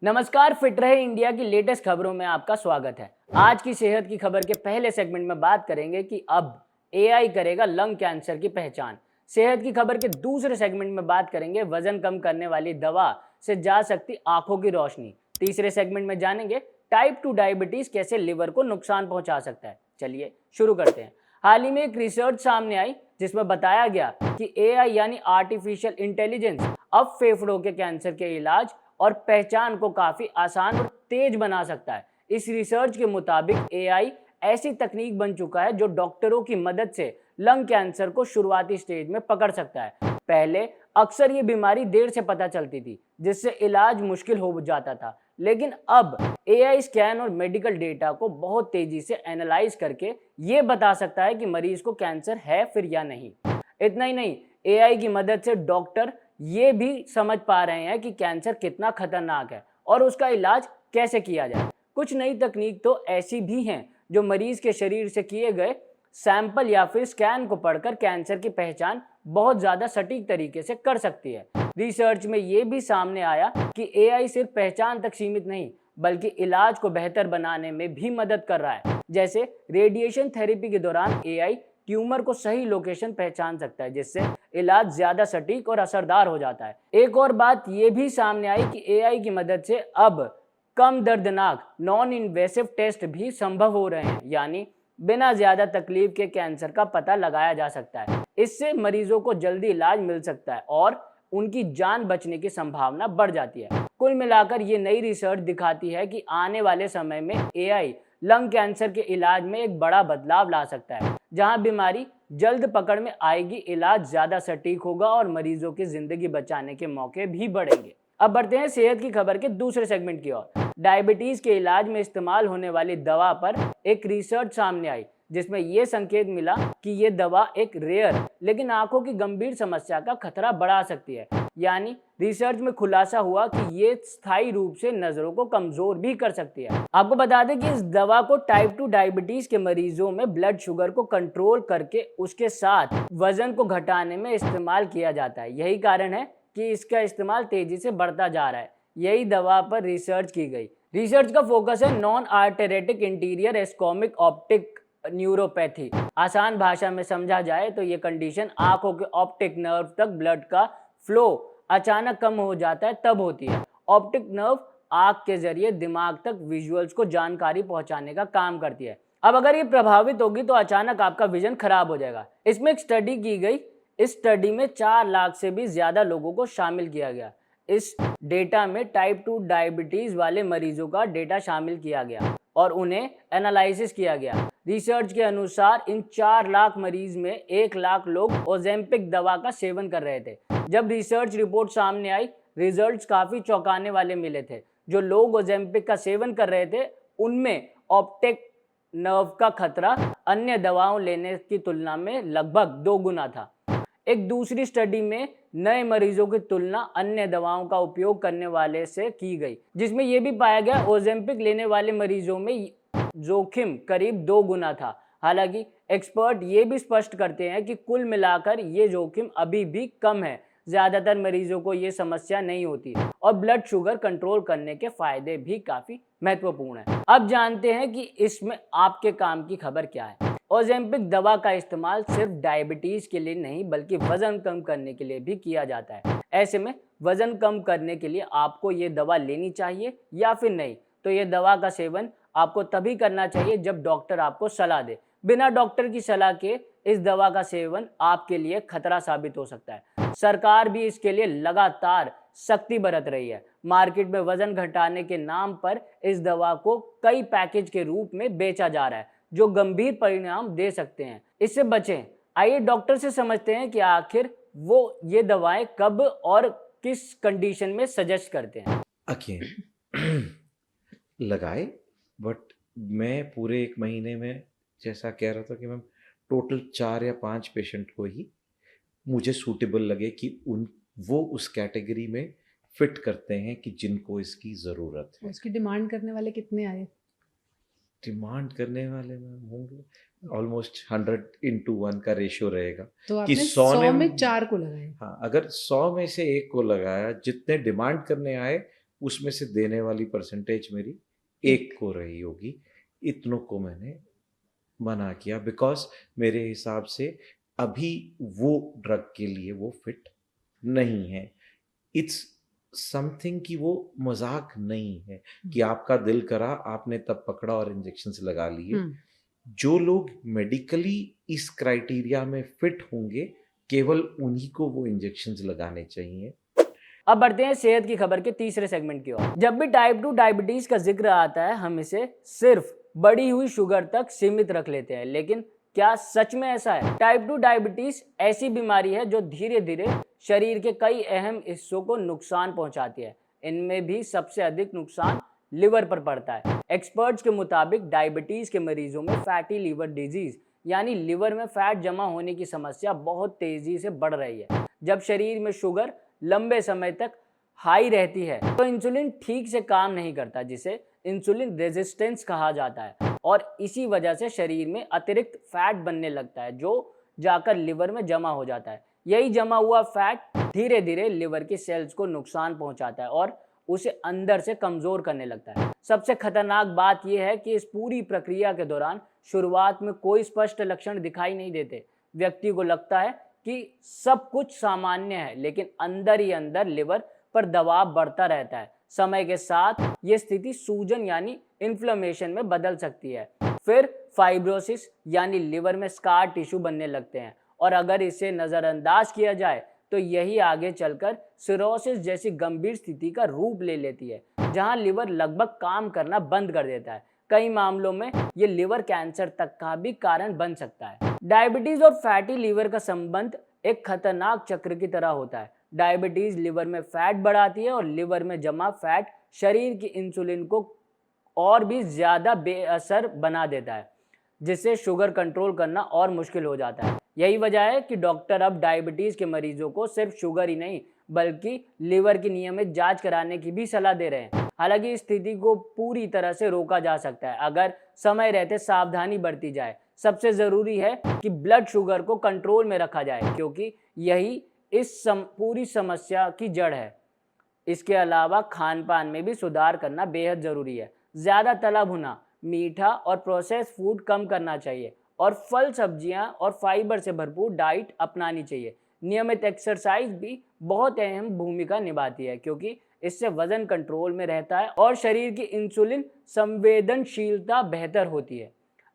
नमस्कार, फिट रहे इंडिया की लेटेस्ट खबरों में आपका स्वागत है। आज की सेहत की खबर के पहले सेगमेंट में बात करेंगे कि अब एआई करेगा लंग कैंसर की पहचान। सेहत की खबर के दूसरे सेगमेंट में बात करेंगे वजन कम करने वाली दवा से जा सकती आंखों की रोशनी। तीसरे सेगमेंट में जानेंगे टाइप 2 डायबिटीज कैसे लिवर को नुकसान पहुंचा सकता है। चलिए शुरू करते हैं। हाल ही में एक रिसर्च सामने आई जिसमें बताया गया कि एआई यानी आर्टिफिशियल इंटेलिजेंस अब फेफड़ों के कैंसर के इलाज और पहचान को काफी आसान और तेज बना सकता है। इस रिसर्च के मुताबिक एआई ऐसी तकनीक बन चुका है जो डॉक्टरों की मदद से लंग कैंसर को शुरुआती स्टेज में पकड़ सकता है। पहले अक्सर ये बीमारी देर से पता चलती थी, जिससे इलाज मुश्किल हो जाता था, लेकिन अब एआई स्कैन और मेडिकल डेटा को बहुत तेजी से एनालाइज करके ये बता सकता है कि मरीज को कैंसर है फिर या नहीं। इतना ही नहीं, एआई की मदद से डॉक्टर ये भी समझ पा रहे हैं कि कैंसर कितना खतरनाक है और उसका इलाज कैसे किया जाए। कुछ नई तकनीक तो ऐसी भी हैं जो मरीज के शरीर से किए गए सैंपल या फिर स्कैन को पढ़कर कैंसर की पहचान बहुत ज्यादा सटीक तरीके से कर सकती है। रिसर्च में ये भी सामने आया कि एआई सिर्फ पहचान तक सीमित नहीं, बल्कि इलाज को बेहतर बनाने में भी मदद कर रहा है। जैसे रेडिएशन थेरेपी के दौरान एआई ट्यूमर को सही लोकेशन पहचान सकता है, जिससे इलाज ज्यादा सटीक और असरदार हो जाता है। एक और बात ये भी सामने आई कि एआई की मदद से अब कम दर्दनाक नॉन इन्वेसिव टेस्ट भी संभव हो रहे हैं, यानी बिना ज्यादा तकलीफ के कैंसर का पता लगाया जा सकता है। इससे मरीजों को जल्दी इलाज मिल सकता है और उनकी जान बचने की संभावना बढ़ जाती है। कुल मिलाकर ये नई रिसर्च दिखाती है कि आने वाले समय में एआई लंग कैंसर के इलाज में एक बड़ा बदलाव ला सकता है। जहां बीमारी जल्द पकड़ में आएगी, इलाज ज्यादा सटीक होगा और मरीजों की जिंदगी बचाने के मौके भी बढ़ेंगे। अब बढ़ते हैं सेहत की खबर के दूसरे सेगमेंट की ओर। डायबिटीज के इलाज में इस्तेमाल होने वाली दवा पर एक रिसर्च सामने आई, जिसमें यह संकेत मिला कि यह दवा एक रेयर लेकिन आंखों की गंभीर समस्या का खतरा बढ़ा सकती है। यानी रिसर्च में खुलासा हुआ कि ये स्थायी रूप से नजरों को कमजोर भी कर सकती है। आपको बता दें कि इस दवा को टाइप 2 डायबिटीज के मरीजों में ब्लड शुगर को कंट्रोल करके उसके साथ वजन को घटाने में इस्तेमाल किया जाता है। यही कारण है कि इसका इस्तेमाल तेजी से बढ़ता जा रहा है। यही दवा पर रिसर्च की गई। रिसर्च का फोकस है नॉन आर्टेरेटिक इंटीरियर एस्कोमिक ऑप्टिक न्यूरोपैथी। आसान भाषा में समझा जाए तो ये कंडीशन आंखों के ऑप्टिक नर्व तक ब्लड का फ्लो अचानक कम हो जाता है तब होती है। ऑप्टिक नर्व आंख के जरिए दिमाग तक विजुअल्स को जानकारी पहुंचाने का काम करती है। अब अगर ये प्रभावित होगी तो अचानक आपका विजन खराब हो जाएगा। इसमें एक स्टडी की गई। इस स्टडी में 4 लाख से भी ज्यादा लोगों को शामिल किया गया। इस डेटा में टाइप 2 डायबिटीज वाले मरीजों का डेटा शामिल किया गया और उन्हें एनालिसिस किया गया। रिसर्च के अनुसार इन 4 लाख मरीज में 1 लाख लोग ओजेम्पिक दवा का सेवन कर रहे थे। जब रिसर्च रिपोर्ट सामने आई, रिजल्ट्स काफी चौंकाने वाले मिले थे। जो लोग ओजेम्पिक का सेवन कर रहे थे, उनमें ऑप्टिक नर्व का खतरा अन्य दवाओं लेने की तुलना में लगभग 2 गुना था। एक दूसरी स्टडी में नए मरीजों की तुलना अन्य दवाओं का उपयोग करने वाले से की गई, जिसमें यह भी पाया गया ओजेम्पिक लेने वाले मरीजों में जोखिम करीब 2 गुना था। हालांकि एक्सपर्ट ये भी स्पष्ट करते हैं कि कुल मिलाकर ये जोखिम अभी भी कम है। ज्यादातर मरीजों को ये समस्या नहीं होती और ब्लड शुगर कंट्रोल करने के फायदे भी काफी महत्वपूर्ण है। अब जानते हैं कि इसमें आपके काम की खबर क्या है। ओजेम्पिक दवा का इस्तेमाल सिर्फ डायबिटीज के लिए नहीं, बल्कि वजन कम करने के लिए भी किया जाता है। ऐसे में वजन कम करने के लिए आपको ये दवा लेनी चाहिए या फिर नहीं, तो ये दवा का सेवन आपको तभी करना चाहिए जब डॉक्टर आपको सलाह दे। बिना डॉक्टर की सलाह के इस दवा का सेवन आपके लिए खतरा साबित हो सकता है। सरकार भी इसके लिए लगातार सख्ती बरत रही है। मार्केट में वजन घटाने के नाम पर इस दवा को कई पैकेज के रूप में बेचा जा रहा है, जो गंभीर परिणाम दे सकते हैं। इससे बचें। आइए डॉक्टर से समझते हैं कि आखिर वो ये दवाएं कब और किस कंडीशन में सजेस्ट करते हैं। लगाए, बट मैं पूरे 1 महीने में जैसा कह रहा था कि मैं टोटल 4 या 5 पेशेंट को ही मुझे सूटेबल लगे कि वो उस कैटेगरी में फिट करते हैं कि जिनको इसकी ज़रूरत है। उसकी डिमांड करने वाले कितने आए? डिमांड करने वाले में होंगे ऑलमोस्ट 100:1 का रेशियो रहेगा। तो कि आपने 100 में 4 को लगाए। हाँ, अगर 100 में से 1 को लगाया, जितने डिमांड करने आए उसमें से देने वाली परसेंटेज मेरी 1 को रही होगी। इतनों को मैंने मना किया बिकॉज मेरे हिसाब से अभी वो ड्रग के लिए वो फिट नहीं है। इट्स समथिंग कि वो मजाक नहीं है कि आपका दिल करा, आपने तब पकड़ा और इंजेक्शंस लगा लिए। जो लोग मेडिकली इस क्राइटेरिया में फिट होंगे, केवल उन्हीं को वो इंजेक्शंस लगाने चाहिए। अब बढ़ते हैं सेहत की खबर के तीसरे सेगमेंट की ओर। जब भी टाइप 2 डायबिटीज का जिक्र आता है, हम इसे सिर्फ बढ़ी हुई शुगर तक सीमित रख लेते हैं, लेकिन क्या सच में ऐसा है? टाइप 2 डायबिटीज ऐसी बीमारी है जो धीरे धीरे शरीर के कई अहम हिस्सों को नुकसान पहुंचाती है। इनमें भी सबसे अधिक नुकसान लिवर पर पड़ता है। एक्सपर्ट्स के मुताबिक डायबिटीज के मरीजों में फैटी लीवर डिजीज यानी लिवर में फैट जमा होने की समस्या बहुत तेजी से बढ़ रही है। जब शरीर में शुगर लंबे समय तक हाई रहती है तो इंसुलिन ठीक से काम नहीं करता, जिसे इंसुलिन रेजिस्टेंस कहा जाता है, और इसी वजह से शरीर में अतिरिक्त फैट बनने लगता है जो जाकर लिवर में जमा हो जाता है। यही जमा हुआ फैट धीरे धीरे लिवर की सेल्स को नुकसान पहुंचाता है और उसे अंदर से कमजोर करने लगता है। सबसे खतरनाक बात यह है कि इस पूरी प्रक्रिया के दौरान शुरुआत में कोई स्पष्ट लक्षण दिखाई नहीं देते। व्यक्ति को लगता है कि सब कुछ सामान्य है, लेकिन अंदर ही अंदर लिवर पर दबाव बढ़ता रहता है। समय के साथ ये स्थिति सूजन यानी इन्फ्लेमेशन में बदल सकती है, फिर फाइब्रोसिस यानी लिवर में स्कार टिश्यू बनने लगते हैं, और अगर इसे नज़रअंदाज किया जाए तो यही आगे चलकर सिरोसिस जैसी गंभीर स्थिति का रूप ले लेती है, जहां लिवर लगभग काम करना बंद कर देता है। कई मामलों में ये लिवर कैंसर तक का भी कारण बन सकता है। डायबिटीज और फैटी लिवर का संबंध एक खतरनाक चक्र की तरह होता है। डायबिटीज लिवर में फैट बढ़ाती है और लिवर में जमा फैट शरीर की इंसुलिन को और भी ज्यादा बेअसर बना देता है, जिससे शुगर कंट्रोल करना और मुश्किल हो जाता है। यही वजह है कि डॉक्टर अब डायबिटीज के मरीजों को सिर्फ शुगर ही नहीं बल्कि लिवर की नियमित जांच कराने की भी सलाह दे रहे हैं। हालांकि इस स्थिति को पूरी तरह से रोका जा सकता है अगर समय रहते सावधानी बरती जाए। सबसे जरूरी है कि ब्लड शुगर को कंट्रोल में रखा जाए, क्योंकि यही इस पूरी समस्या की जड़ है। इसके अलावा खान पान में भी सुधार करना बेहद जरूरी है। ज्यादा तला भुना, मीठा और प्रोसेस फूड कम करना चाहिए और फल, सब्जियां और फाइबर से भरपूर डाइट अपनानी चाहिए। नियमित एक्सरसाइज भी बहुत अहम भूमिका निभाती है, क्योंकि इससे वजन कंट्रोल में रहता है और शरीर की इंसुलिन संवेदनशीलता बेहतर होती है।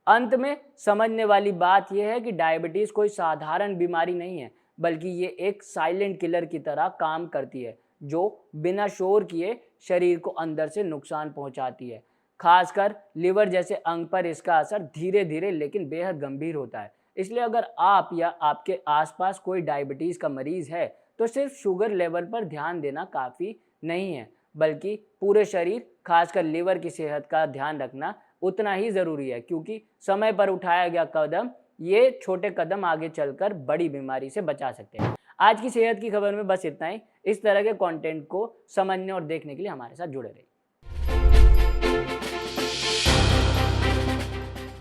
अंत में समझने वाली बात यह है कि डायबिटीज कोई साधारण बीमारी नहीं है, बल्कि ये एक साइलेंट किलर की तरह काम करती है जो बिना शोर किए शरीर को अंदर से नुकसान पहुंचाती है। खासकर लिवर जैसे अंग पर इसका असर धीरे धीरे लेकिन बेहद गंभीर होता है। इसलिए अगर आप या आपके आसपास कोई डायबिटीज का मरीज है तो सिर्फ शुगर लेवल पर ध्यान देना काफ़ी नहीं है, बल्कि पूरे शरीर खासकर लिवर की सेहत का ध्यान रखना उतना ही ज़रूरी है, क्योंकि समय पर उठाया गया कदम, ये छोटे कदम आगे चलकर बड़ी बीमारी से बचा सकते हैं। आज की सेहत की खबर में बस इतना ही। इस तरह के कंटेंट को समझने और देखने के लिए हमारे साथ जुड़े रहिए।